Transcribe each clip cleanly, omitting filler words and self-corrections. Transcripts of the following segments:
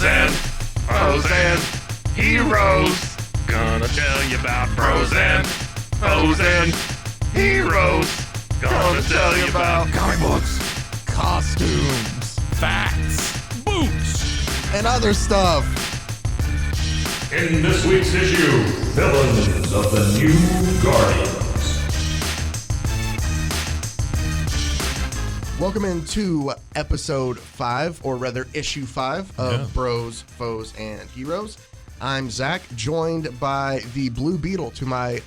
Bros and heroes. Gonna tell you about bros and heroes. Gonna tell you about comic books, costumes, Facts. boots, and other stuff. In this week's issue, Villains of the New Guardians. Welcome into episode 5, or rather issue 5 of Bros, Foes, and Heroes. I'm Zach, joined by the Blue Beetle to my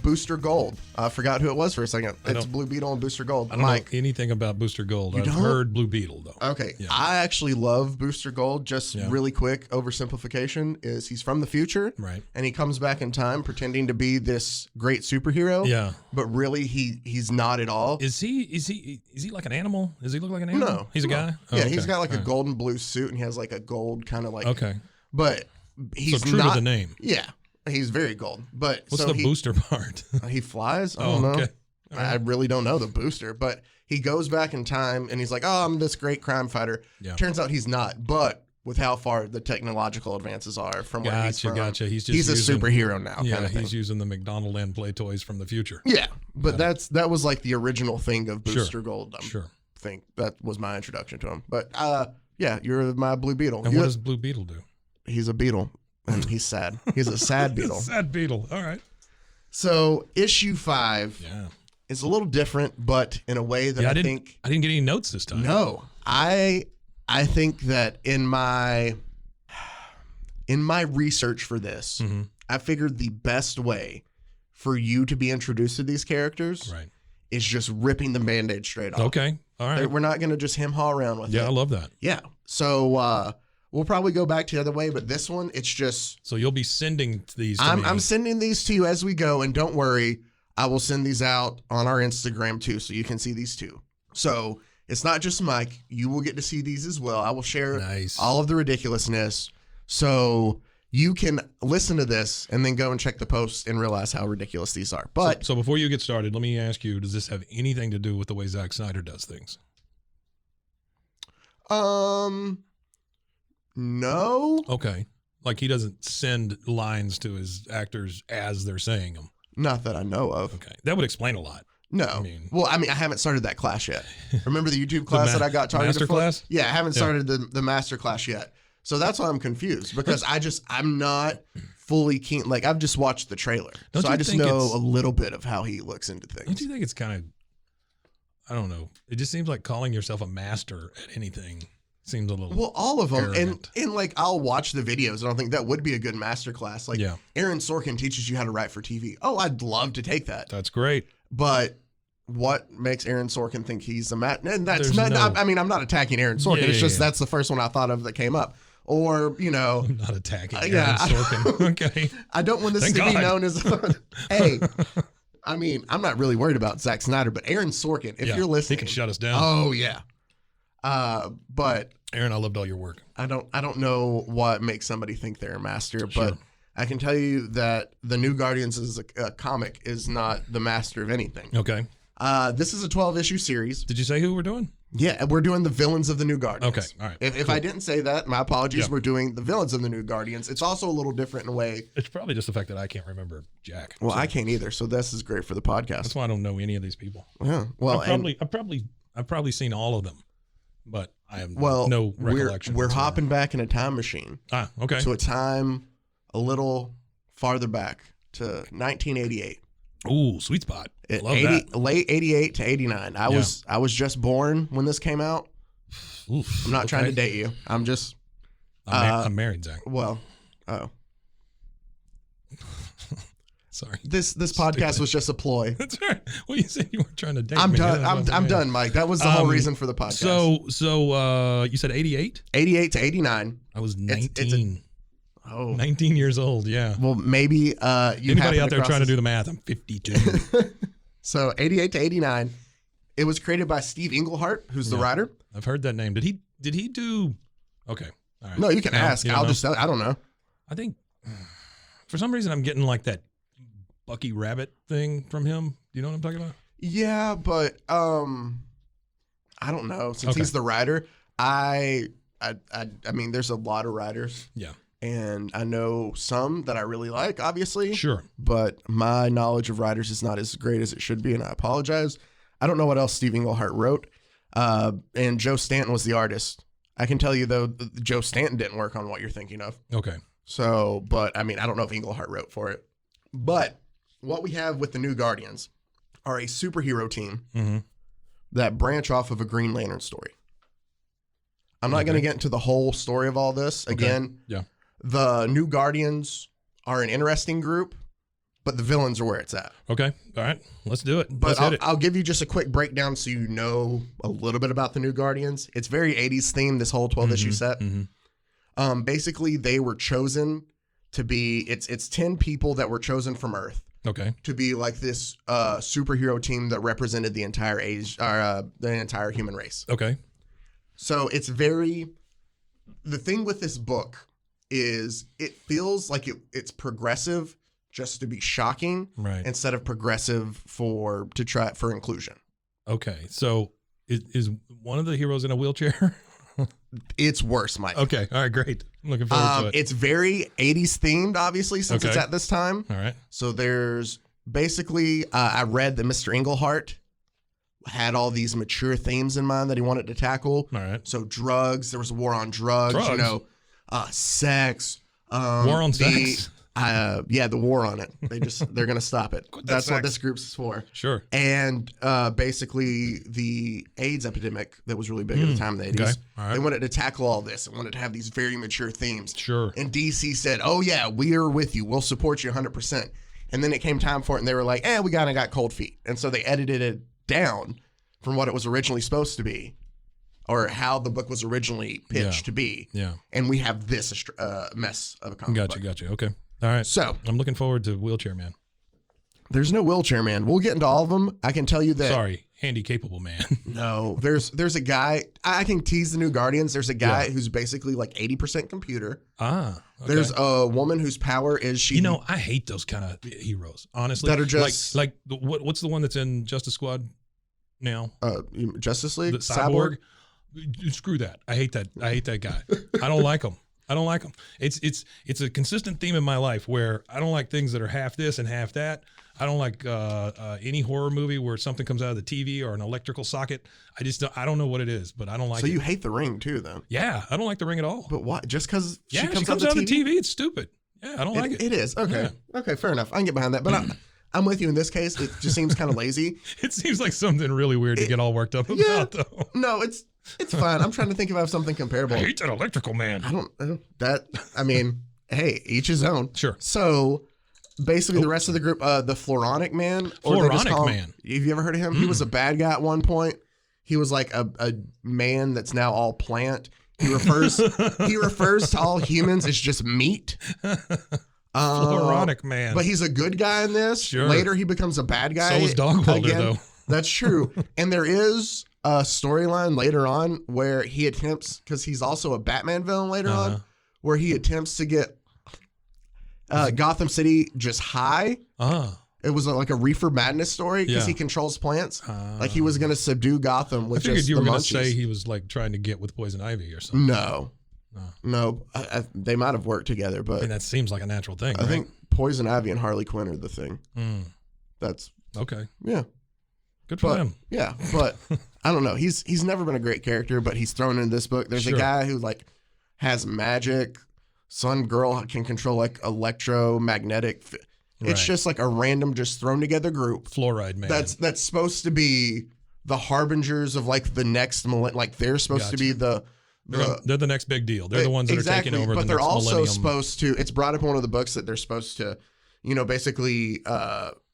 Booster Gold. I forgot who it was for a second. It's Blue Beetle and Booster Gold. I don't know anything about Booster Gold. I've heard Blue Beetle, though. Okay. Yeah. I actually love Booster Gold. Just really quick oversimplification is he's from the future. Right. And he comes back in time pretending to be this great superhero. Yeah. But really he's not at all. Is he like an animal? Does he look like an animal? No. He's a guy? Yeah, he's got like a golden blue suit and he has like a gold kind of like. Okay. But he's so true not, to the name. Yeah. He's very gold. But what's the booster part? He flies? I don't know. Okay. I really don't know the booster, but he goes back in time and he's like, oh, I'm this great crime fighter. Yeah. Turns out he's not, but with how far the technological advances are from where he's from. Gotcha. He's a superhero now. Yeah, kind of he's using the McDonald and play toys from the future. Yeah, but that was like the original thing of Booster Gold. Sure. I think that was my introduction to him. But yeah, you're my Blue Beetle. And what does Blue Beetle do? He's a beetle. And he's sad. He's a sad beetle. Sad beetle. All right. So issue 5 is a little different, but in a way that I didn't get any notes this time. No, I think that in my research for this, I figured the best way for you to be introduced to these characters is just ripping the Band-Aid straight off. Okay. All right. We're not going to just hem-haw around with it. Yeah, I love that. Yeah. So we'll probably go back to the other way, but this one, it's just... So you'll be sending these to me. I'm sending these to you as we go, and don't worry, I will send these out on our Instagram too, so you can see these too. So it's not just Mike. You will get to see these as well. I will share all of the ridiculousness, so you can listen to this and then go and check the post and realize how ridiculous these are. But so before you get started, let me ask you, does this have anything to do with the way Zack Snyder does things? No. Okay. Like he doesn't send lines to his actors as they're saying them. Not that I know of. Okay. That would explain a lot. No. I haven't started that class yet. Remember the YouTube class that I got targeted master for? Class? Yeah, I haven't started the master class yet. So that's why I'm confused because I'm not fully keen. Like I've just watched the trailer. So I just know a little bit of how he looks into things. Don't you think it's kind of, I don't know. It just seems like calling yourself a master at anything seems a little all of them arrogant. and like I'll watch the videos and I think that would be a good master class. Like Aaron Sorkin teaches you how to write for TV. Oh, I'd love to take that. That's great. But what makes Aaron Sorkin think he's a master? And that's I'm not attacking Aaron Sorkin. It's just that's the first one I thought of that came up. Or, I'm not attacking Aaron Sorkin. Okay. I don't want this to be known as hey. I'm not really worried about Zack Snyder, but Aaron Sorkin, if you're listening, he can shut us down. Oh yeah. But Aaron, I loved all your work. I don't know what makes somebody think they're a master, but I can tell you that the New Guardians as a comic is not the master of anything. Okay. This is a 12-issue series. Did you say who we're doing? Yeah, we're doing the Villains of the New Guardians. Okay, all right. If I didn't say that, my apologies. Yep. We're doing the Villains of the New Guardians. It's also a little different in a way. It's probably just the fact that I can't remember Jack. Well, I can't either, so this is great for the podcast. That's why I don't know any of these people. Yeah. Well, I've probably seen all of them, but I have no recollection. We're hopping back in a time machine. Okay. To a time a little farther back to 1988. Ooh, sweet spot. Love that. Late 88 to 89. I was just born when this came out. Oof, I'm not trying to date you. I'm just. I'm married, Zach. Well, sorry. This podcast was just a ploy. That's right. Well, you said you weren't trying to date I'm me. done. I'm done, Mike. That was the whole reason for the podcast. So you said 88? 88 to 89. I was 19. 19 years old, yeah. Well, maybe anybody out there trying to do the math, I'm 52. So 88 to 89. It was created by Steve Englehart, who's the writer. I've heard that name. Did he do Okay. All right. No, you can ask. I don't know. I think for some reason I'm getting like that Bucky Rabbit thing from him. Do you know what I'm talking about? Yeah, but I don't know. Since he's the writer, I I mean, there's a lot of writers. Yeah. And I know some that I really like, obviously. Sure. But my knowledge of writers is not as great as it should be, and I apologize. I don't know what else Steve Englehart wrote. And Joe Stanton was the artist. I can tell you, though, Joe Stanton didn't work on what you're thinking of. Okay. So, but I mean, I don't know if Englehart wrote for it. But what we have with the New Guardians are a superhero team that branch off of a Green Lantern story. I'm not going to get into the whole story of all this. Again, the New Guardians are an interesting group, but the villains are where it's at. Okay. All right. Let's do it. But I'll give you just a quick breakdown so you know a little bit about the New Guardians. It's very 80s themed, this whole 12-issue set. Basically, they were chosen to be, it's 10 people that were chosen from Earth. Okay. To be like this superhero team that represented the entire the entire human race. Okay. So it's very, the thing with this book is it feels like it's progressive just to be shocking, right? Instead of progressive for inclusion. Okay, so is one of the heroes in a wheelchair? It's worse, Mike. Okay, all right, great. I'm looking forward to it. It's very 80s themed, obviously, since it's at this time. All right. So there's basically, I read that Mr. Englehart had all these mature themes in mind that he wanted to tackle. All right. So drugs, there was a war on drugs. You know, sex. War on sex. Yeah, the war on it. They're going to stop it. That's what this group's for. Sure. And basically the AIDS epidemic that was really big at the time in the 80s. Okay. All right. They wanted to tackle all this and wanted to have these very mature themes. Sure. And DC said, oh yeah, we are with you. We'll support you 100%. And then it came time for it and they were like, we kind of got cold feet. And so they edited it down from what it was originally supposed to be, or how the book was originally pitched to be. Yeah. And we have this mess of a comic book. Gotcha. Okay. All right. So I'm looking forward to Wheelchair Man. There's no Wheelchair Man. We'll get into all of them. I can tell you that. Sorry, handy capable man. No, there's a guy. I can tease the New Guardians. There's a guy who's basically like 80% computer. Okay. There's a woman whose power is she. You know, I hate those kind of heroes. Honestly, that are just like what's the one that's in Justice Squad now? Justice League. The Cyborg. Screw that. I hate that. I hate that guy. I don't like him. It's a consistent theme in my life where I don't like things that are half this and half that. I don't like any horror movie where something comes out of the TV or an electrical socket. I don't know what it is, but I don't like it. So you hate The Ring too, then? Yeah, I don't like The Ring at all. But why? Just because she comes out of the TV? It's stupid. Yeah, I don't like it. It is. Okay. Yeah. Okay, fair enough. I can get behind that. But I'm with you in this case. It just seems kind of lazy. It seems like something really weird to get all worked up about, though. No, it's fine. I'm trying to think if I have something comparable. I hate that electrical man. I mean, hey, each his own. Sure. So basically the rest of the group, the Floronic Man. Floronic Man. Have you ever heard of him? He was a bad guy at one point. He was like a man that's now all plant. He refers to all humans as just meat. Floronic Man. But he's a good guy in this. Sure. Later he becomes a bad guy. So is Dog Welder, though. That's true. And there is a storyline later on where he attempts, because he's also a Batman villain later on, where he attempts to get Gotham City just high. It was like a reefer madness story because he controls plants. Like he was going to subdue Gotham with just the munchies. I figured you were going to say he was like trying to get with Poison Ivy or something. No. They might have worked together, but I mean, that seems like a natural thing. I think Poison Ivy and Harley Quinn are the thing. That's okay. Yeah. Good for him. Yeah, but I don't know. He's never been a great character, but he's thrown in this book. There's a guy who like has magic. Some girl can control like electromagnetic. It's just like a random, just thrown together group. Fluoride Man. That's supposed to be the harbingers of like the next like they're supposed to be they're the next big deal. They're the ones that are taking over. But the they're next also millennium. supposed to. It's brought up in one of the books that they're supposed to, basically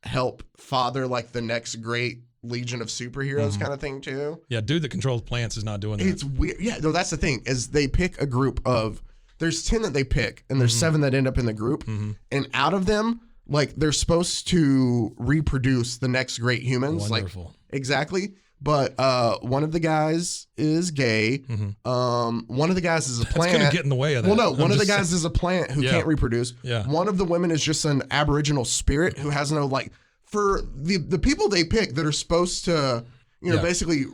help father like the next great legion of superheroes kind of thing too. Yeah, dude that controls plants is not doing that. It's weird. Yeah, no, that's the thing is they pick a group of. There's 10 that they pick, and there's 7 that end up in the group, and out of them, like they're supposed to reproduce the next great humans. Wonderful. Like exactly. But one of the guys is gay. One of the guys is a plant. That's gonna get in the way of that. Well, no, one of the guys is a plant who can't reproduce. Yeah. One of the women is just an aboriginal spirit who has no like. For the people they pick that are supposed to, basically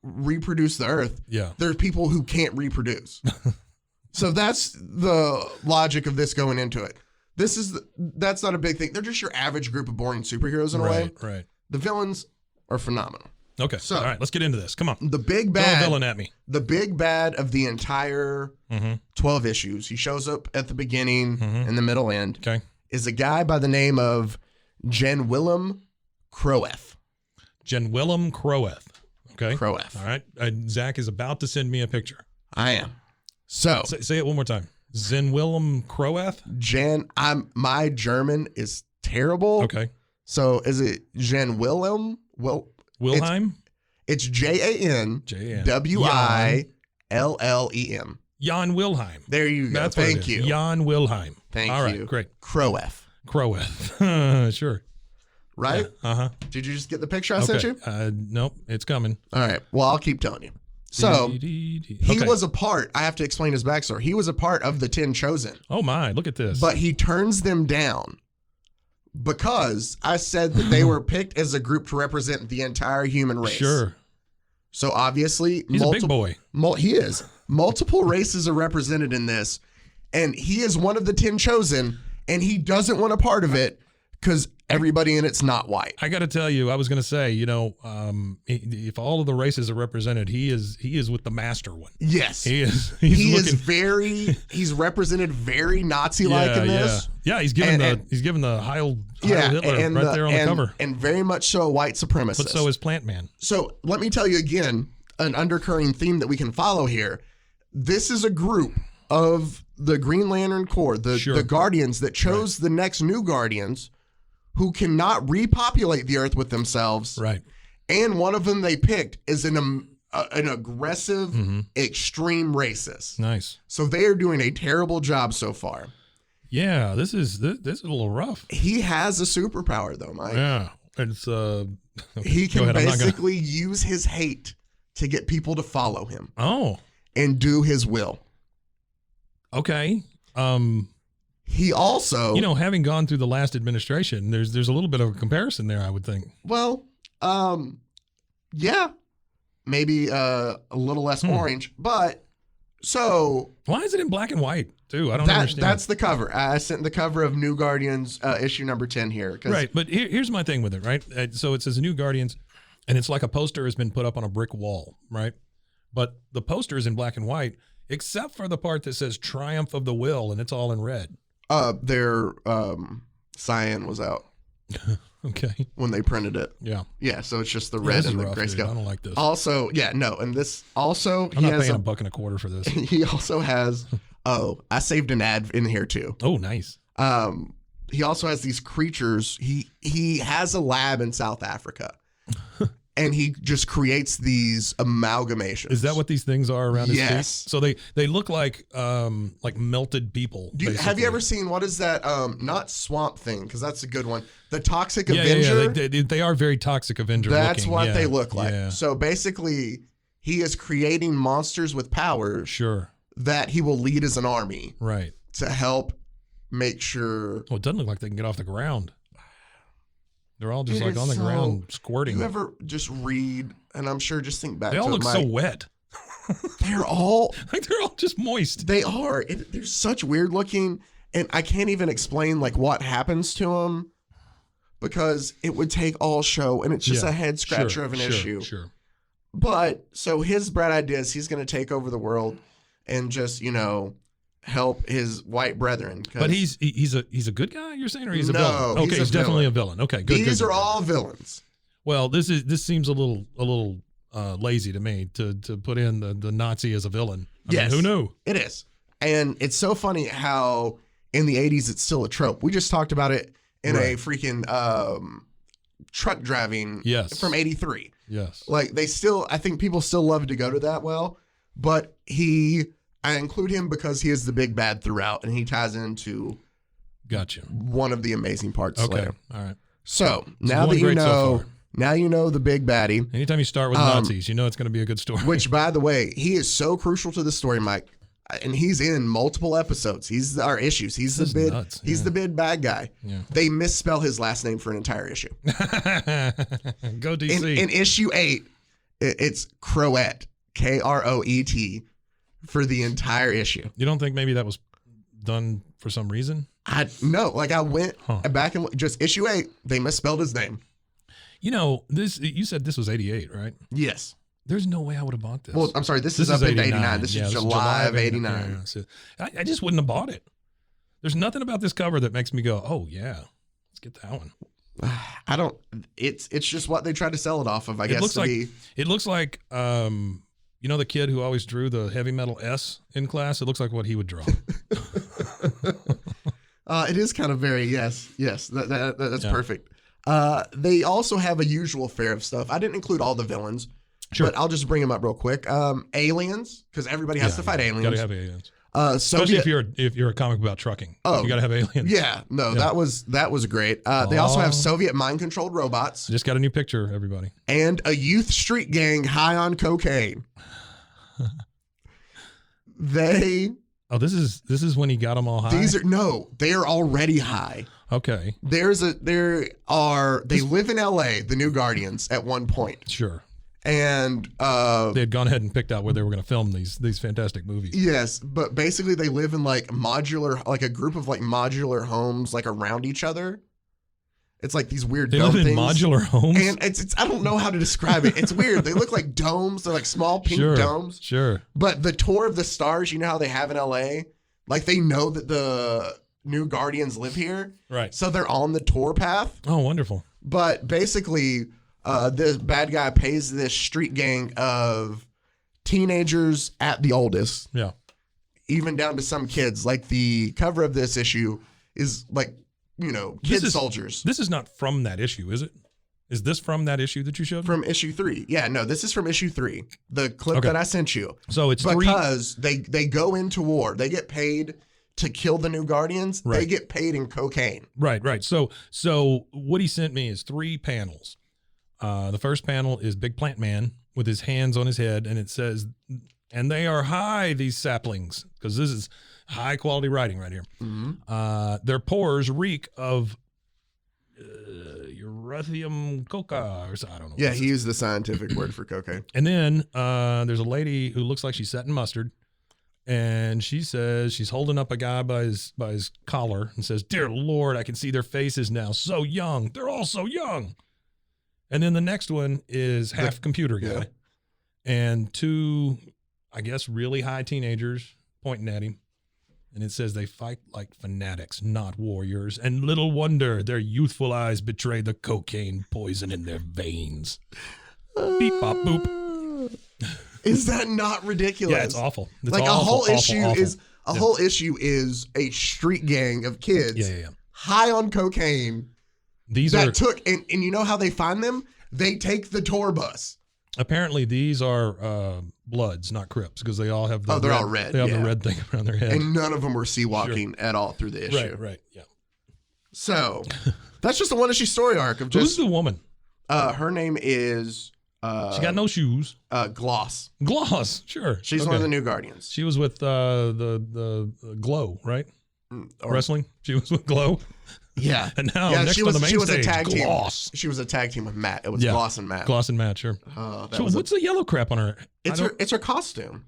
reproduce the earth. Yeah. There's people who can't reproduce. So that's the logic of this going into it. That's not a big thing. They're just your average group of boring superheroes in a way. Right. The villains are phenomenal. Okay. So, all right, let's get into this. Come on. The big Throw a bad villain at me. The big bad of the entire 12 issues. He shows up at the beginning and the middle end. Okay. Is a guy by the name of Jen Willem Croeth. Jen Willem Croeth. Okay. Croeth. All right. Zach is about to send me a picture. I am. So say it one more time. Zen Willem Croeth. My German is terrible. Okay. So is it Jen Willem? Wilhelm? It's Jan Willem. Jan Wilhelm. There you go. That's Thank you. Jan Wilhelm. Thank you. All right, great. Croeth. Sure. Right? Yeah. Uh-huh. Did you just get the picture I sent you? Nope, it's coming. All right. Well, I'll keep telling you. So he was a part, I have to explain his backstory. He was a part of the 10 Chosen. Oh my, look at this. But he turns them down because I said that they were picked as a group to represent the entire human race. Sure. So obviously, he's a big boy. He is. Multiple races are represented in this, and he is one of the 10 Chosen, and he doesn't want a part of it because everybody in it's not white. I got to tell you, I was going to say, if all of the races are represented, he is with the master one. Yes, he is. He's represented very Nazi-like in this. Yeah, he's given the Heil Hitler right there on the cover, and very much so a white supremacist. But so is Plant Man. So let me tell you again, an undercurrent theme that we can follow here. This is a group of the Green Lantern Corps, the Guardians that chose the next new Guardians, who cannot repopulate the earth with themselves. Right. And one of them they picked is an aggressive, extreme racist. Nice. So they are doing a terrible job so far. Yeah, this is a little rough. He has a superpower though, Mike. Yeah. It's okay. He can basically use his hate to get people to follow him. Oh. And do his will. Okay. He also, having gone through the last administration, there's a little bit of a comparison there, I would think. Well, yeah, maybe a little less orange, but so why is it in black and white too? I don't understand. That's the cover. I sent the cover of New Guardians issue number 10 here. Right, but here's my thing with it, right? So it says New Guardians, and it's like a poster has been put up on a brick wall, right? But the poster is in black and white, except for the part that says Triumph of the Will, and it's all in red. Their cyan was out. Okay. When they printed it. Yeah. Yeah, so it's just the red and the grayscale. I don't like this. Also, and this also... I'm not paying $1.25 for this. He also has... I saved an ad in here too. Oh, nice. He also has these creatures. He has a lab in South Africa. And he just creates these amalgamations. Is that what these things are around his feet? So they look like melted people. Have you ever seen, what is that? Not Swamp Thing, because that's a good one. The Toxic Avenger. Yeah. They are very Toxic Avenger That's looking. what they look like. Yeah. So basically, he is creating monsters with powers. Sure. That he will lead as an army. Right. To help make sure. Well, it doesn't look like they can get off the ground. They're all just on the ground squirting. You ever just read, and I'm sure just think back to it. They all look so wet. They're all just moist. They are. They're such weird looking, and I can't even explain what happens to them because it would take all show, and it's just a head scratcher of an issue. Sure. But so his bright idea is he's going to take over the world and just help his white brethren. But he's a good guy, you're saying, or he's a no, villain? Okay, he's definitely a villain. Okay, good. These are all villains. Well, this seems a little lazy to me to put in the Nazi as a villain. I mean, who knew? It is. And it's so funny how in the 80s it's still a trope. We just talked about it in a freaking truck driving from 83. Yes. I think people still love to go to that but I include him because he is the big bad throughout, and he ties into one of the amazing parts. Okay, later. All right. So now that you know the big baddie. Anytime you start with Nazis, it's going to be a good story. Which, by the way, he is so crucial to the story, Mike, and he's in multiple episodes. He's our issues. He's the big bad guy. Yeah. They misspell his last name for an entire issue. Go DC. In issue 8. It's Croet, Kroet, for the entire issue. You don't think maybe that was done for some reason? I went back and just issue 8. They misspelled his name. You know, you said this was 88, right? Yes. There's no way I would have bought this. Well, I'm sorry. This is up into 89. This is July of 89. Yeah, so I just wouldn't have bought it. There's nothing about this cover that makes me go, oh yeah, let's get that one. I don't. It's just what they tried to sell it off of. I guess it looks like you know the kid who always drew the heavy metal S in class. It looks like what he would draw. It is kind of very yes. That's perfect. They also have a usual fare of stuff. I didn't include all the villains, but I'll just bring them up real quick. Aliens, because everybody has to fight aliens. Gotta have aliens. Especially if you're a comic about trucking, you gotta have aliens. Yeah, no, that was great. They also have Soviet mind-controlled robots. Just got a new picture, everybody. And a youth street gang high on cocaine. This is when he got them all high. They are already high. Okay. They live in LA, the New Guardians, at one point. Sure. And they had gone ahead and picked out where they were going to film these fantastic movies. Yes, but basically they live in like a group of like modular homes like around each other. It's like these weird They dome live in things. modular homes? And it's I don't know how to describe it. It's weird. They look like domes. They're like small pink domes. Sure. But the tour of the stars, you know how they have in LA? Like they know that the New Guardians live here. Right. So they're on the tour path. Oh, wonderful. But basically, the bad guy pays this street gang of teenagers at the oldest. Yeah. Even down to some kids. Like the cover of this issue is like, soldiers. This is not from that issue, is it? Is this from that issue that you showed me? From issue 3. Yeah, no, this is from issue 3. The clip that I sent you. So it's because they go into war. They get paid to kill the New Guardians. Right. They get paid in cocaine. Right. So what he sent me is 3 panels. The first panel is Big Plant Man with his hands on his head, and it says, and they are high, these saplings, because this is high quality writing right here. Mm-hmm. Their pores reek of uranium coca, or so, I don't know. Yeah, he used the scientific word for cocaine. And then there's a lady who looks like she's setting mustard, and she says she's holding up a guy by his collar and says, "Dear Lord, I can see their faces now. So young. They're all so young." And then the next one is half computer guy, and 2, I guess, really high teenagers pointing at him. And it says they fight like fanatics, not warriors. And little wonder their youthful eyes betray the cocaine poison in their veins. Beep, bop, boop. Is that not ridiculous? Yeah, it's awful. It's like awful, a whole awful, issue awful. is whole issue is a street gang of kids Yeah. high on cocaine. These and you know how they find them? They take the tour bus. Apparently these are Bloods, not Crips, because they all have they're all red. They have the red thing around their head. And none of them were sea walking at all through the issue. Right, yeah. So that's just a one issue story arc of just. Who's the woman? Her name is. She got no shoes. Gloss. Gloss, sure. She's one of the New Guardians. She was with the Glow, right? Wrestling. She was with Glow. Yeah. And now next on the main stage, a tag Gloss. She was a tag team with Matt. It was Gloss and Matt. Gloss and Matt, sure. So what's the yellow crap on her? It's her costume.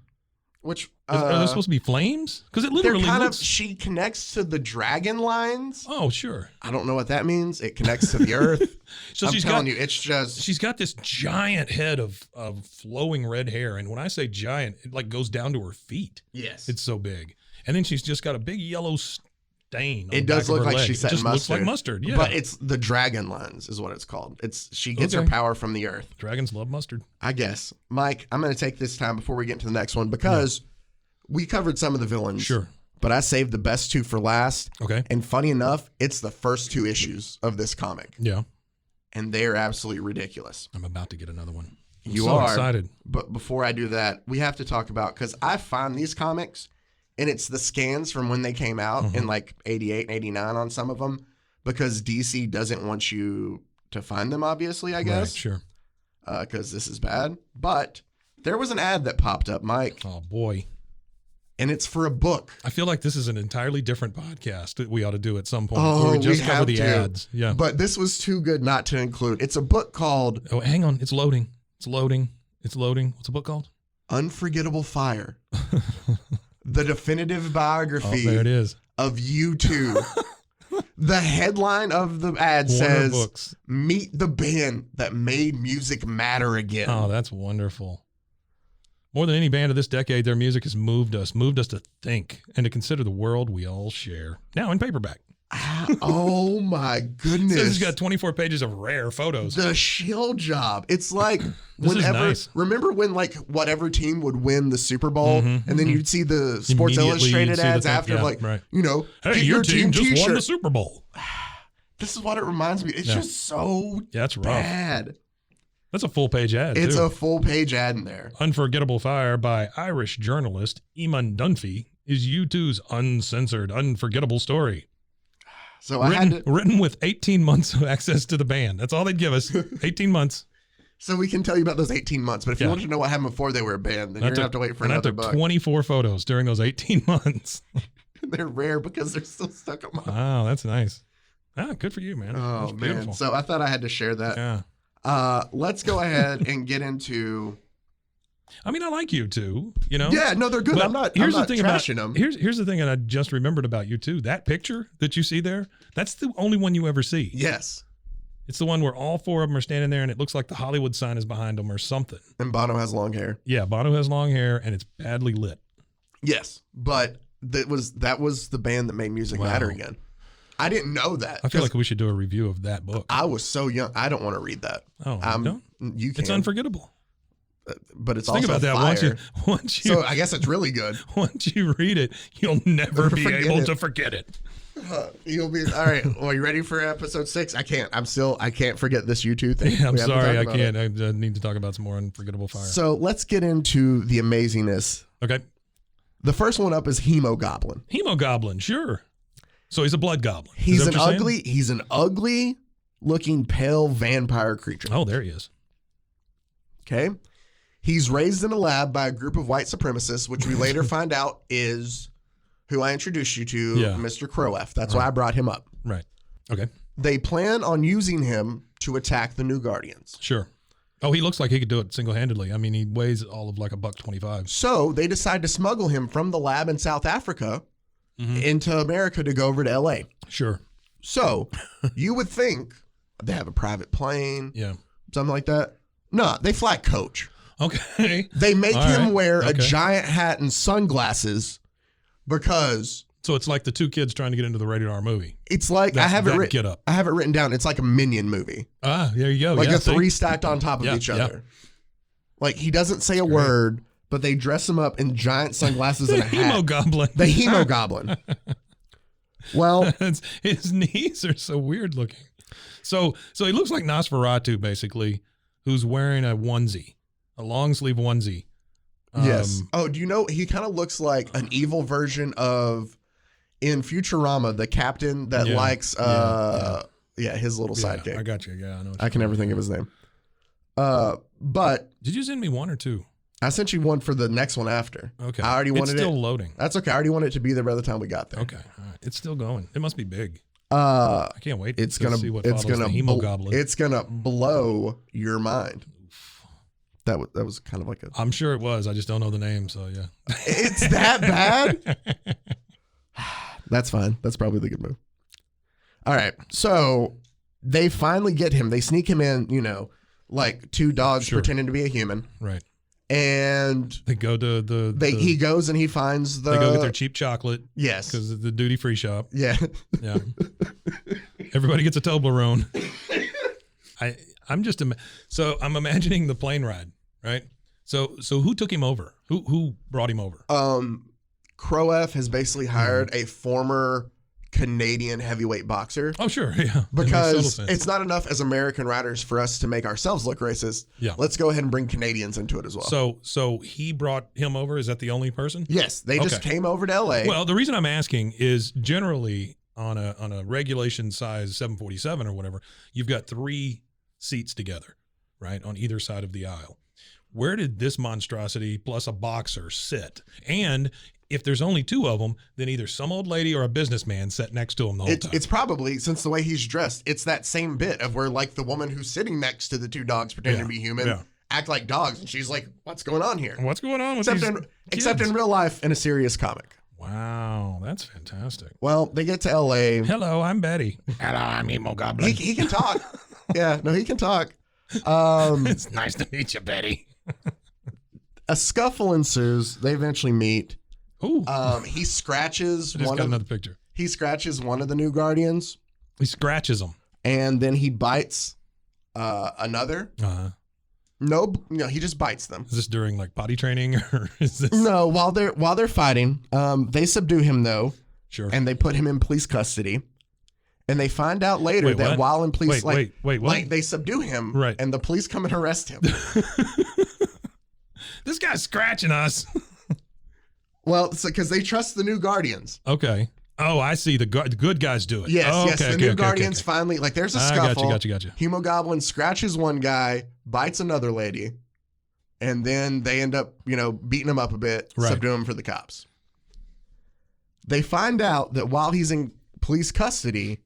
Which are there supposed to be flames? Because it literally looks. She connects to the dragon lines. Oh, sure. I don't know what that means. It connects to the earth. So I'm telling you, it's just. She's got this giant head of flowing red hair, and when I say giant, it like goes down to her feet. Yes, it's so big, and then she's just got a big yellow stain. It does look like she's setting mustard. Looks like mustard, yeah. But it's the dragon lens, is what it's called. She gets her power from the earth. Dragons love mustard, I guess. Mike, I'm going to take this time before we get into the next one because we covered some of the villains. Sure. But I saved the best 2 for last. Okay. And funny enough, it's the first 2 issues of this comic. Yeah. And they're absolutely ridiculous. I'm about to get another one. I'm you so are excited. But before I do that, we have to talk about, because I find these comics, and it's the scans from when they came out in like 88 and 89 on some of them, because DC doesn't want you to find them, obviously, I guess. Right, sure. Because this is bad. But there was an ad that popped up, Mike. Oh, boy. And it's for a book. I feel like this is an entirely different podcast that we ought to do at some point. Oh, where we just cover have the to. ads. Yeah. But this was too good not to include. It's a book called. Oh, hang on. It's loading. It's loading. It's loading. What's the book called? Unforgettable Fire. The definitive biography There it is. of U2. The headline of the ad Warner says, Books. "Meet the band that made music matter again." Oh, that's wonderful. More than any band of this decade, their music has moved us to think and to consider the world we all share. Now in paperback. Oh my goodness. It's got 24 pages of rare photos. The shield job. It's like This is whenever, nice. remember when like whatever team would win the Super Bowl Mhm, and then you'd see the Sports Immediately Illustrated you'd see the ads thing, after yeah, like, right. you know, Hey, get your team just t-shirt. won the Super Bowl. This is what it reminds me. It's just so Yeah, that's rough. bad. That's a full page ad. It's too. a full page ad in there. Unforgettable Fire by Irish journalist Eamon Dunphy is U2's uncensored, unforgettable story. So I had to, Written with 18 months of access to the band. That's all they'd give us. 18 months. so we can tell you about those 18 months, but if you Yeah. wanted to know what happened before they were a band, then you're gonna have to wait for and I another took book. 24 photos during those 18 months. They're rare because they're still stuck on my. Wow, that's nice. Ah, good for you, man. Oh That's man! beautiful. So I thought I had to share that. Yeah. Let's go ahead and get into. I mean, I like you too, you know? Yeah, no, they're good. But I'm not. here's I'm not the thing about trashing them. here's the thing that I just remembered about you too. That picture that you see there, that's the only one you ever see. Yes, It's the one where all four of them are standing there and it looks like the Hollywood sign is behind them or something. and Bono has long hair. Yeah, Bono has long hair and it's badly lit. Yes, but that was the band that made music matter Wow. again. I didn't know that. I feel 'cause like we should do a review of that book. I was so young. I don't want to read that. Oh, you don't? You can, It's unforgettable. but it's Think also about that. fire. Once you So I guess it's really good. once you read it, you'll never be forget able it. to forget it. You'll be all right. Well, you ready for episode 6? I can't. I can't forget this U2 thing. Yeah, I'm We have to sorry, talk I about can't. it. I need to talk about some more Unforgettable Fire. So let's get into the amazingness. Okay. The first one up is Hemogoblin. Hemogoblin, sure. So he's a blood goblin. Is He's that an what you're saying? ugly. He's an ugly looking pale vampire creature. Oh, there he is. Okay. He's raised in a lab by a group of white supremacists, which we later find out is who I introduced you to, Yeah. Mr. Crowef. That's why I brought him up. Right. Okay. They plan on using him to attack the New Guardians. Sure. Oh, he looks like he could do it single-handedly. I mean, he weighs all of like $125. So they decide to smuggle him from the lab in South Africa into America to go over to LA. Sure. So you would think they have a private plane, Yeah. something like that. No, they fly coach. Okay. They make All him right. wear a Okay. giant hat and sunglasses because So it's like the two kids trying to get into the rated R movie. it's like That- I have it that written. get up. I have it written down. It's like a Minion movie, Ah, there you go. like yeah, a see? 3 stacked on top of Yeah, each yeah. other. Like he doesn't say a great. word, but they dress him up in giant sunglasses and a hat. Hemogoblin. The Hemogoblin. Well, His knees are so weird looking. So he looks like Nosferatu, basically, who's wearing a onesie, a long sleeve onesie. yes. Oh, do you know he kind of looks like an evil version of in Futurama, the captain that Yeah, likes his little Yeah, sidekick. I got you. Yeah, I know. I can never think of his name. But Did you send me one or two? I sent you one for the next one after. Okay. I already wanted It's still it. loading. That's okay. I already wanted it to be there by the time we got there. Okay. All right. It's still going. It must be big. I I can't wait it's to gonna see what it's follows gonna the Hemogoblin. it's gonna blow your mind. That was kind of like a. I'm sure it was. I just don't know the name. So yeah. It's that bad. That's fine. That's probably the good move. All right. So they finally get him. They sneak him in, like 2 dogs Sure. pretending to be a human. Right. And They go to he goes and he finds the. they go get their cheap chocolate Yes. because of the duty free shop. Yeah. Yeah. Everybody gets a Toblerone. So I'm imagining the plane ride, right? So who took him over? Who brought him over? Crowef has basically hired a former Canadian heavyweight boxer Oh, sure. Yeah. That makes total because sense. it's not enough as American writers for us to make ourselves look racist. Yeah. Let's go ahead and bring Canadians into it as well. So he brought him over. Is that the only person? Yes, they just Okay. came over to LA. Well, the reason I'm asking is generally on a regulation size 747 or whatever, you've got 3 seats together, right, on either side of the aisle. Where did this monstrosity plus a boxer sit? And if there's only 2 of them, then either some old lady or a businessman sat next to him the whole time. It's probably, since the way he's dressed, it's that same bit of where like the woman who's sitting next to the 2 dogs pretending Yeah, to be human yeah. act like dogs. And she's like, what's going on here? What's going on with Except in real life, in a serious comic. Wow, that's fantastic. Well, they get to L.A. Hello, I'm Betty. Hello, I'm Emo Goblin. He can talk. Yeah, no, he can talk. It's nice to meet you, Betty. A scuffle ensues. They eventually meet. Ooh. He scratches another picture. He scratches one of the new Guardians. He scratches them. And then he bites another. Uh-huh. No, he just bites them. Is this during like potty training or is this? No, while they're fighting, they subdue him though. Sure. And they put him in police custody. And they find out later that while in police, wait, what? Like they subdue him, right? And the police come and arrest him. This guy's scratching us. Well, it's because they trust the new Guardians. Okay. Oh, I see. The good guys do it. Yes, oh, yes. The new Guardians finally, like, there's a scuffle. Gotcha. Hemogoblin scratches one guy, bites another lady, and then they end up, beating him up a bit, subduing him for the cops. They find out that while he's in police custody,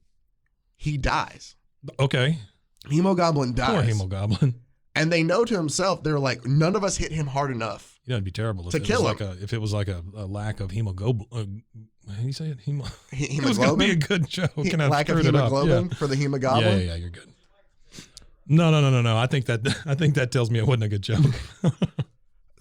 he dies. Okay. Hemogoblin dies. Poor Hemogoblin. And they know to himself, they're like, none of us hit him hard enough. Yeah, it'd be terrible if it was like a lack of hemoglobin. How do you say it? It was going to be a good joke. Lack of hemoglobin for the Hemogoblin? Yeah, you're good. No. I think that tells me it wasn't a good joke.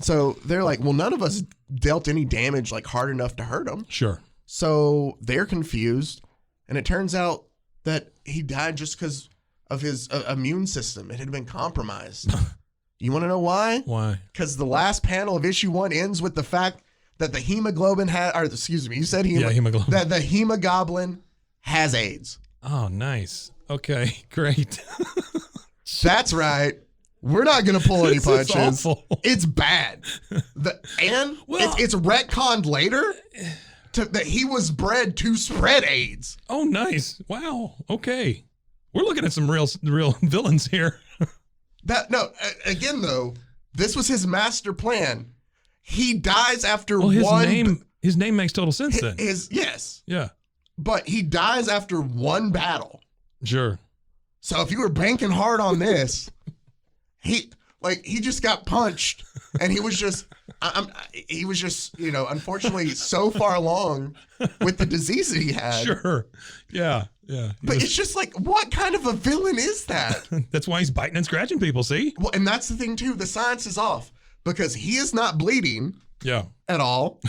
So they're like, well, none of us dealt any damage like hard enough to hurt him. Sure. So they're confused. And it turns out that he died just because of his immune system. It had been compromised. You want to know why? Why? Because the last panel of issue 1 ends with the fact that the hemoglobin you said hemoglobin. That the Hemogoblin has AIDS. Oh, nice. Okay, great. That's right. We're not going to pull any punches. It's bad. It's retconned later that he was bred to spread AIDS. Oh, nice. Wow. Okay. We're looking at some real villains here. Again though, this was his master plan. He dies after his name makes total sense then. Yes. Yeah. But he dies after one battle. Sure. So if you were banking hard on this, he just got punched and he was just unfortunately so far along with the disease that he had. Sure. Yeah. But it's just like, what kind of a villain is that? That's why he's biting and scratching people, see? Well, and that's the thing too. The science is off because he is not bleeding at all.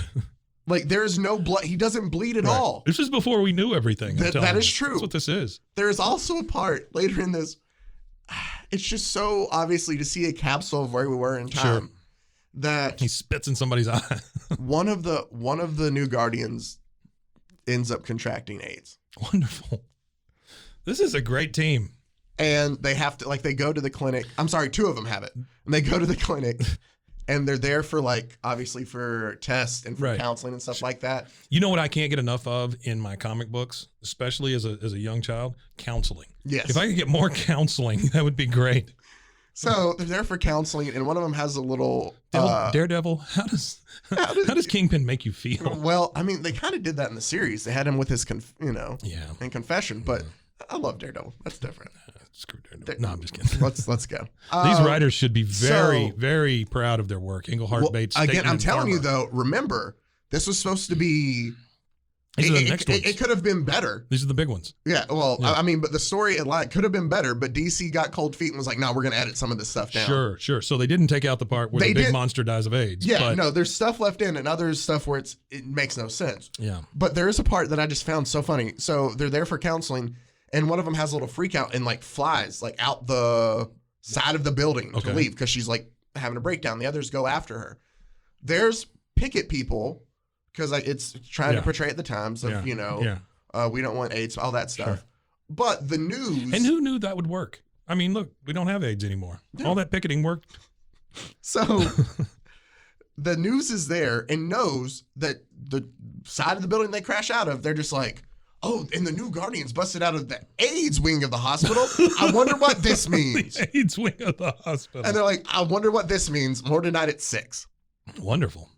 Like there's no blood. He doesn't bleed at all. This is before we knew everything. That is true. That's what this is. There's also a part later in this. It's just so obviously to see a capsule of where we were in time that he spits in somebody's eye. one of the new Guardians ends up contracting AIDS. Wonderful. This is a great team. And they have to they go to the clinic. I'm sorry, 2 of them have it. And they go to the clinic and they're there for obviously for tests and for counseling and stuff like that. You know what I can't get enough of in my comic books, especially as a young child? Counseling. Yes. If I could get more counseling, that would be great. So they're there for counseling, and one of them has a little Daredevil. How does Kingpin make you feel? Well, I mean, they kind of did that in the series. They had him with his in confession, but I love Daredevil. That's different. Screw Daredevil. No, I'm just kidding. Let's go. These writers should be very, very proud of their work. Englehart Bates. Again, I'm telling you though. Remember, this was supposed to be. These are the next ones. It could have been better. These are the big ones. Yeah, well, I mean, but the story could have been better, but DC got cold feet and was like, no, we're going to edit some of this stuff down. Sure. So they didn't take out the part where the big monster dies of AIDS. Yeah, no, there's stuff left in and other stuff where it makes no sense. Yeah. But there is a part that I just found so funny. So they're there for counseling, and one of them has a little freak out and flies out the side of the building to leave because she's having a breakdown. The others go after her. There's picket people. Because it's trying to portray at the times of, we don't want AIDS, all that stuff. Sure. But the news... And who knew that would work? I mean, look, we don't have AIDS anymore. Yeah. All that picketing worked. So the news is there and knows that the side of the building they crash out of, they're just like, oh, and the new Guardians busted out of the AIDS wing of the hospital. I wonder what this means. The AIDS wing of the hospital. And they're like, I wonder what this means. More tonight at 6. Wonderful.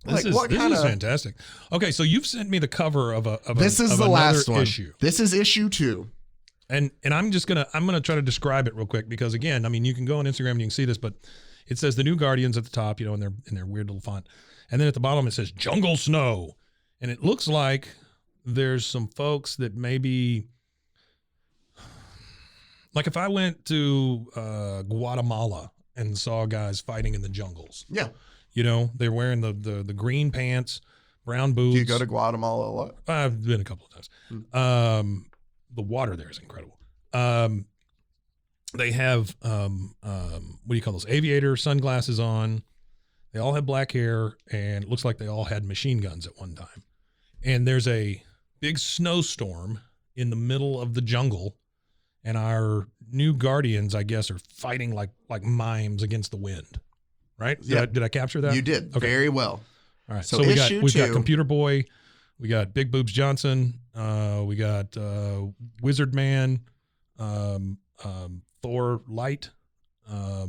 This is fantastic. Okay, so you've sent me the cover of this is the last one. Issue. This is issue 2. And I'm gonna try to describe it real quick because again, I mean, you can go on Instagram and you can see this, but it says the new Guardians at the top, in their weird little font. And then at the bottom, it says Jungle Snow. And it looks like there's some folks that maybe, like if I went to Guatemala and saw guys fighting in the jungles. Yeah. They're wearing the green pants, brown boots. Do you go to Guatemala a lot? I've been a couple of times. The water there is incredible. They have, what do you call those? Aviator sunglasses on. They all have black hair, and it looks like they all had machine guns at one time. And there's a big snowstorm in the middle of the jungle, and our new Guardians, I guess, are fighting like mimes against the wind. Right? Did I capture that? You did. Okay. Very well. All right. So we've got Computer Boy, we got Big Boobs Johnson, we got Wizard Man, Thor Light. I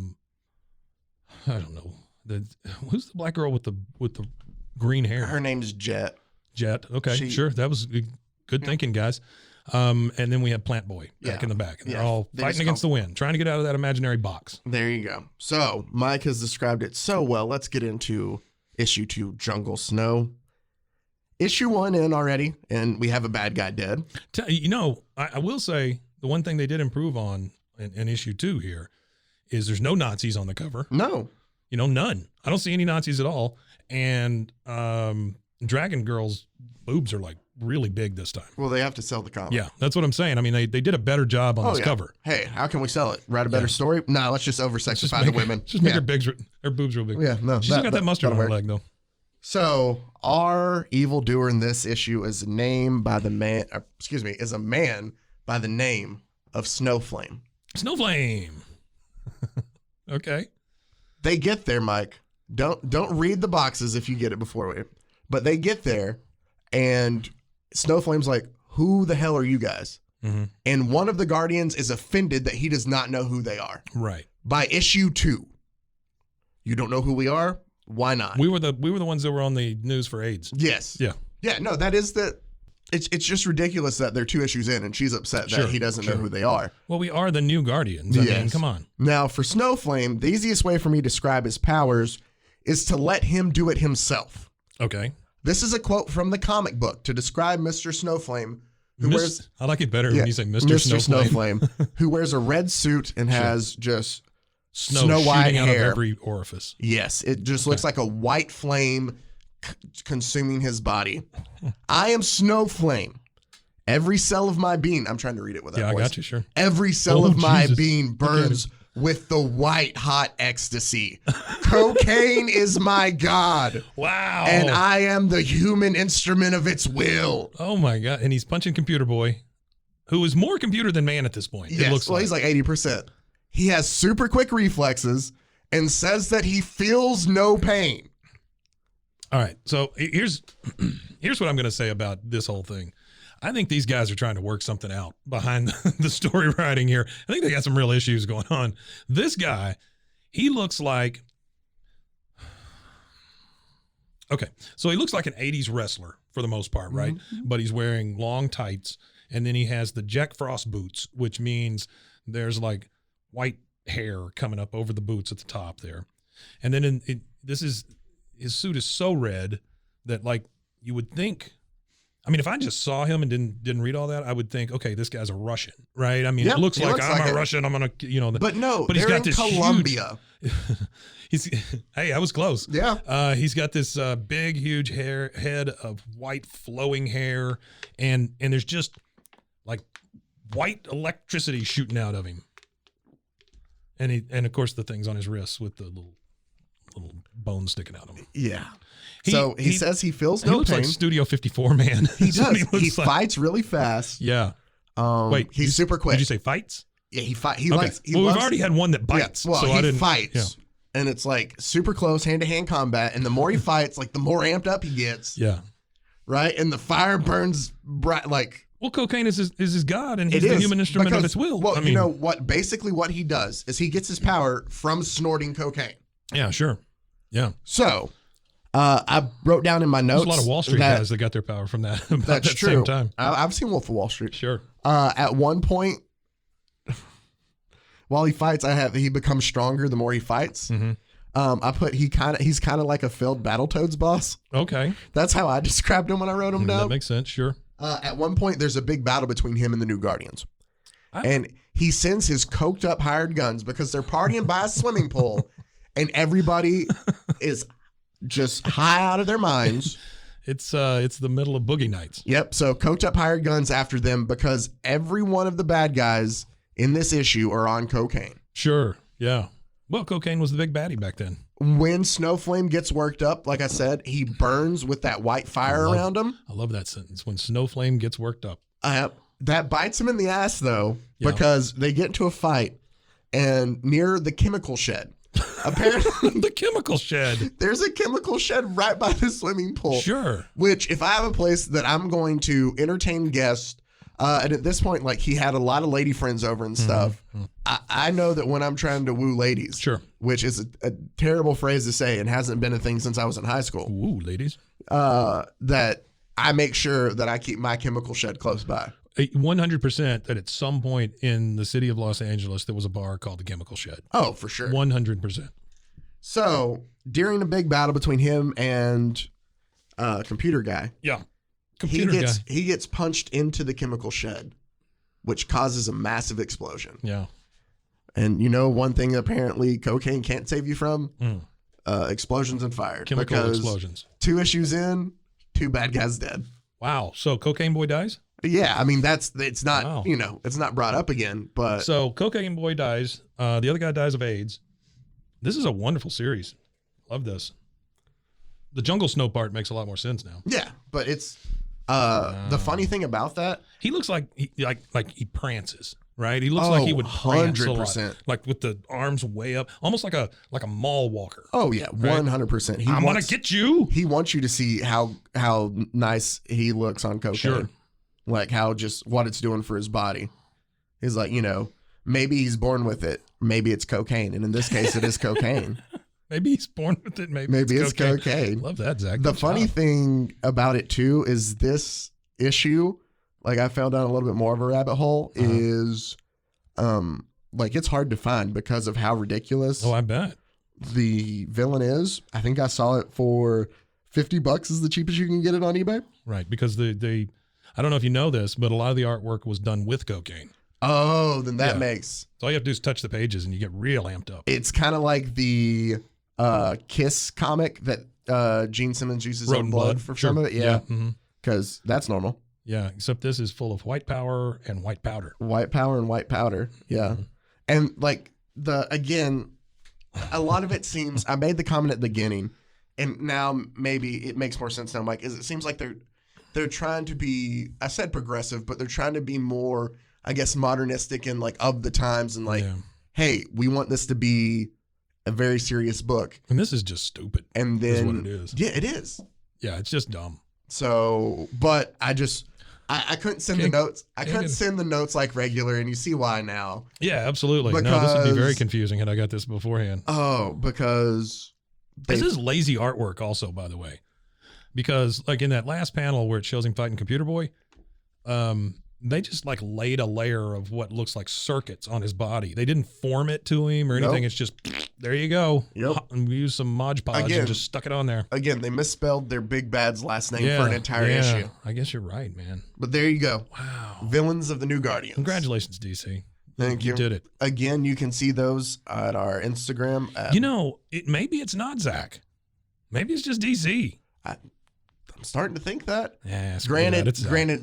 don't know. Who's the black girl with the green hair? Her name's Jet. Jet. Okay, sure. That was good thinking, guys. And then we have Plant Boy back in the back. And they're all fighting against the wind, trying to get out of that imaginary box. There you go. So Mike has described it so well. Let's get into issue 2, Jungle Snow. Issue 1 in already, and we have a bad guy dead. I will say the one thing they did improve on in issue 2 here is there's no Nazis on the cover. No. None. I don't see any Nazis at all. And Dragon Girl's boobs are like really big this time. Well, they have to sell the comic. Yeah, that's what I'm saying. I mean, they did a better job on this cover. Hey, how can we sell it? Write a better story? No, let's just over-sexify the women. Just make her boobs real big. Yeah, no. She's got that mustard on her leg, though. So our evildoer in this issue is a man by the name of Snowflame. Snowflame. Okay. They get there, Mike. Don't read the boxes if you get it before we. But they get there, and Snowflame's like, "Who the hell are you guys?" Mm-hmm. And one of the Guardians is offended that he does not know who they are. Right. By issue 2, you don't know who we are. Why not? We were the ones that were on the news for AIDS. Yes. Yeah. Yeah. No, that is the. It's just ridiculous that they're 2 issues in and she's upset that he doesn't know who they are. Well, we are the new Guardians. I mean, come on. Now, for Snowflame, the easiest way for me to describe his powers is to let him do it himself. Okay. This is a quote from the comic book to describe Mr. Snowflame. I like it better when you say Mr. Snowflame, who wears a red suit and has just snow white out hair. Of every orifice. Yes, it just looks like a white flame consuming his body. I am Snowflame. Every cell of my being, I'm trying to read it with that voice. I got you, sure. Every cell of my being burns with the white hot ecstasy. Cocaine is my god. Wow. And I am the human instrument of its will. Oh my God. And he's punching Computer Boy, who is more computer than man at this point. Yes, it looks he's like 80%. He has super quick reflexes and says that he feels no pain. All right. So here's what I'm going to say about this whole thing. I think these guys are trying to work something out behind the story writing here. I think they got some real issues going on. This guy, he looks like, okay, so he looks like an 80s wrestler for the most part, right? Mm-hmm. But he's wearing long tights, and then he has the Jack Frost boots, which means there's like white hair coming up over the boots at the top there. And then his suit is so red that like you would think, I mean, if I just saw him and didn't read all that, I would think, okay, this guy's a Russian, right? I mean, it looks like I'm a Russian. I'm gonna, But no, but he's got this Colombia. Hey, I was close. Yeah. He's got this big, huge head of white flowing hair, and there's just like white electricity shooting out of him, and of course the things on his wrists with the little bones sticking out of him. Yeah. So he says he feels no he looks pain. Like Studio 54 man. He does. He fights really fast. Yeah. Wait, he's super quick. Did you say fights? Yeah, he fights. He okay. likes. He well, loves, we've already had one that bites. Yeah, well, so he fights, and it's like super close hand-to-hand combat. And the more he fights, like the more amped up he gets. Yeah. Right, and the fire burns bright. Like, well, cocaine is his god, and he's the human instrument of its will. Well, I mean, you know what? Basically, what he does is he gets his power from snorting cocaine. Yeah, sure. Yeah. So. I wrote down in my notes. There's a lot of Wall Street guys that got their power from that. That's that true. Same time. I've seen Wolf of Wall Street. Sure. At one point, while he fights, he becomes stronger the more he fights. Mm-hmm. I put he's kind of like a failed Battletoads boss. Okay. That's how I described him when I wrote him down. That makes sense. Sure. At one point, there's a big battle between him and the New Guardians. And he sends his coked up hired guns because they're partying by a swimming pool and everybody is just high out of their minds. It's the middle of Boogie Nights. Yep. So coked up hired guns after them because every one of the bad guys in this issue are on cocaine. Sure. Yeah. Well, cocaine was the big baddie back then. When Snowflame gets worked up, like I said, he burns with that white fire around him. I love that sentence. When Snowflame gets worked up. That bites him in the ass, though, because they get into a fight and near the chemical shed. Apparently, the chemical shed. There's a chemical shed right by the swimming pool. Sure. Which, if I have a place that I'm going to entertain guests, and at this point, like he had a lot of lady friends over and stuff. I know that when I'm trying to woo ladies, sure, which is a terrible phrase to say and hasn't been a thing since I was in high school. Woo ladies. That I make sure that I keep my chemical shed close by. 100% that at some point in the city of Los Angeles, there was a bar called the Chemical Shed. Oh, for sure. 100%. So during the big battle between him and computer guy. Yeah. He gets punched into the chemical shed, which causes a massive explosion. Yeah. And you know one thing apparently cocaine can't save you from? Explosions and fire. Chemical explosions. 2 issues in, 2 bad guys dead. Wow. So Cocaine Boy dies? Yeah, I mean it's not it's not brought up again, but so Cocaine Boy dies. The other guy dies of AIDS. This is a wonderful series. Love this. The Jungle Snow part makes a lot more sense now. Yeah, but it's the funny thing about that, he looks like he prances, right? He looks like he would prance 100%, like with the arms way up, almost like a mall walker. Oh yeah, 100%. I'm gonna get you. He wants you to see how nice he looks on cocaine. Sure. Like how just what it's doing for his body. He's like, maybe he's born with it. Maybe it's cocaine. And in this case, it is cocaine. Maybe he's born with it. Maybe it's cocaine. Love that, Zach. The funny thing about it, too, is this issue, like I fell down a little bit more of a rabbit hole, is like it's hard to find because of how ridiculous. Oh, I bet. The villain is. I think I saw it for $50 is the cheapest you can get it on eBay. Right. Because they I don't know if you know this, but a lot of the artwork was done with cocaine. Oh, then that makes. So all you have to do is touch the pages and you get real amped up. It's kind of like the Kiss comic that Gene Simmons uses on blood for some of it. Yeah. Because that's normal. Yeah. Except this is full of white power and white powder. White power and white powder. Yeah. And like again, a lot of it seems, I made the comment at the beginning and now maybe it makes more sense now, Mike, is it seems like they're trying to be, I said progressive, but they're trying to be more, I guess, modernistic and like of the times and like, hey, we want this to be a very serious book. And this is just stupid. And then, is what it is. Yeah, it is. Yeah, it's just dumb. So, but I couldn't send the notes. I couldn't send the notes like regular, and you see why now. Yeah, absolutely. No, this would be very confusing had I got this beforehand. Oh, because this is lazy artwork also, by the way. Because like in that last panel where it shows him fighting Computer Boy, they just like laid a layer of what looks like circuits on his body. They didn't form it to him or anything. Nope. It's just, there you go. Yep. And we used some Mod Podge and just stuck it on there. Again, they misspelled their big bad's last name for an entire issue. I guess you're right, man. But there you go. Wow. Villains of the New Guardians. Congratulations, DC. Thank you. You did it. Again, you can see those at our Instagram. Maybe it's not Zach. Maybe it's just DC. I'm starting to think that. Yeah, granted,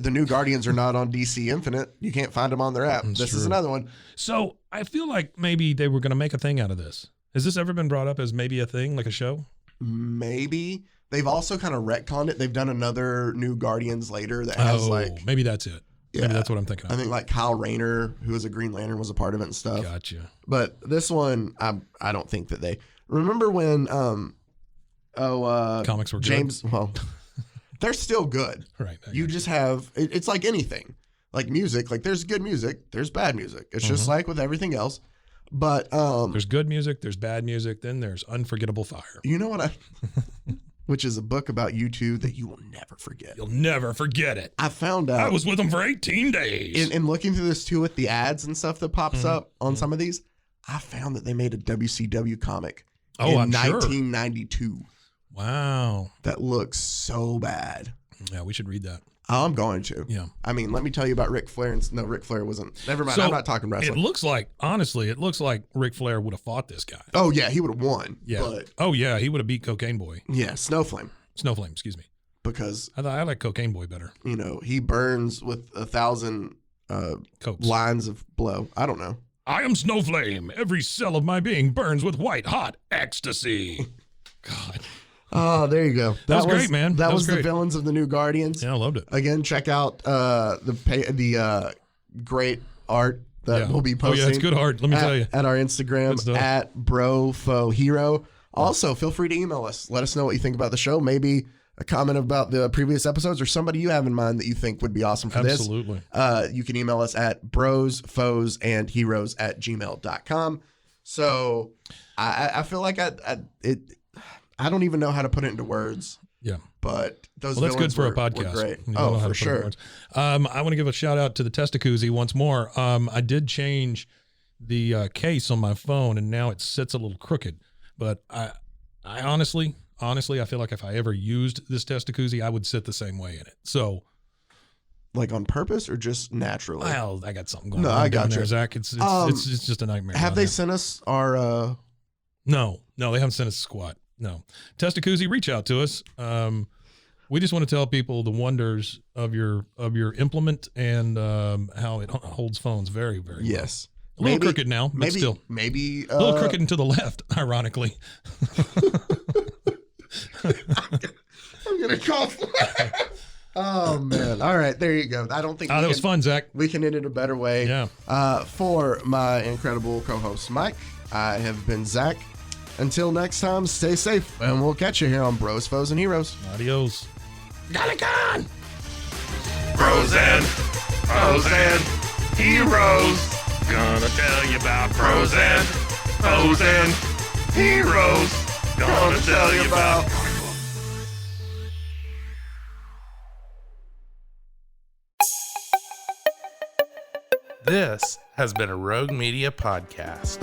the New Guardians are not on DC Infinite. You can't find them on their app. This is another one. So I feel like maybe they were going to make a thing out of this. Has this ever been brought up as maybe a thing, like a show? Maybe. They've also kind of retconned it. They've done another New Guardians later that has maybe that's it. Yeah, maybe that's what I'm thinking of. I think like Kyle Rayner, who was a Green Lantern, was a part of it and stuff. Gotcha. But this one, I don't think that they remember when comics were good. James. Well, they're still good. Right. You just have it's like anything, like music. Like there's good music, there's bad music. It's just like with everything else. But there's good music, there's bad music, then there's Unforgettable Fire. You know what which is a book about you two that you will never forget. You'll never forget it. I found out. I was with them for 18 days. In looking through this too with the ads and stuff that pops up on some of these, I found that they made a WCW comic Oh, in I'm sure. 1992. Wow. That looks so bad. Yeah, we should read that. Oh, I'm going to. Yeah. I mean, let me tell you about Ric Flair. No, Ric Flair wasn't. Never mind. So, I'm not talking wrestling. It looks like, honestly, Ric Flair would have fought this guy. Oh, yeah. He would have won. Yeah. But, oh, yeah. He would have beat Cocaine Boy. yeah. Snowflame. Snowflame, excuse me. Because I like Cocaine Boy better. You know, he burns with 1,000 lines of blow. I don't know. I am Snowflame. Every cell of my being burns with white hot ecstasy. God. Oh, there you go. That was great, man. That was great. the Villains of the New Guardians. Yeah, I loved it. Again, check out the great art that we'll be posting. Oh, yeah, it's good art. Let me tell you. At our Instagram, at BroFoHero. Also, feel free to email us. Let us know what you think about the show. Maybe a comment about the previous episodes or somebody you have in mind that you think would be awesome for this. Absolutely. You can email us at brosfoesandheroes@gmail.com. So I feel like I don't even know how to put it into words. Yeah. But those that's good for were a podcast. great. Oh, for sure. I want to give a shout out to the Testacuzzi once more. I did change the case on my phone, and now it sits a little crooked. But I honestly, I feel like if I ever used this Testacuzzi, I would sit the same way in it. So, like on purpose or just naturally? Well, I got something going on. I got there, you, Zach. It's just a nightmare. Have they sent us our? No, they haven't sent us a squat. No, Testacuzzi, reach out to us. We just want to tell people the wonders of your implement and how it holds phones very, very well. Yes. A little crooked now, but still. Maybe a little crooked and to the left, ironically. I'm gonna cough. Oh man! All right, there you go. I don't think that was fun, Zach. We can end it a better way. Yeah. For my incredible co-host Mike, I have been Zach. Until next time, stay safe, and we'll catch you here on Bros, Foes, and Heroes. Adios. Galagon! Bros and foes and heroes. Gonna tell you about bros and foes and heroes. Gonna tell you about. This has been a Rogue Media podcast.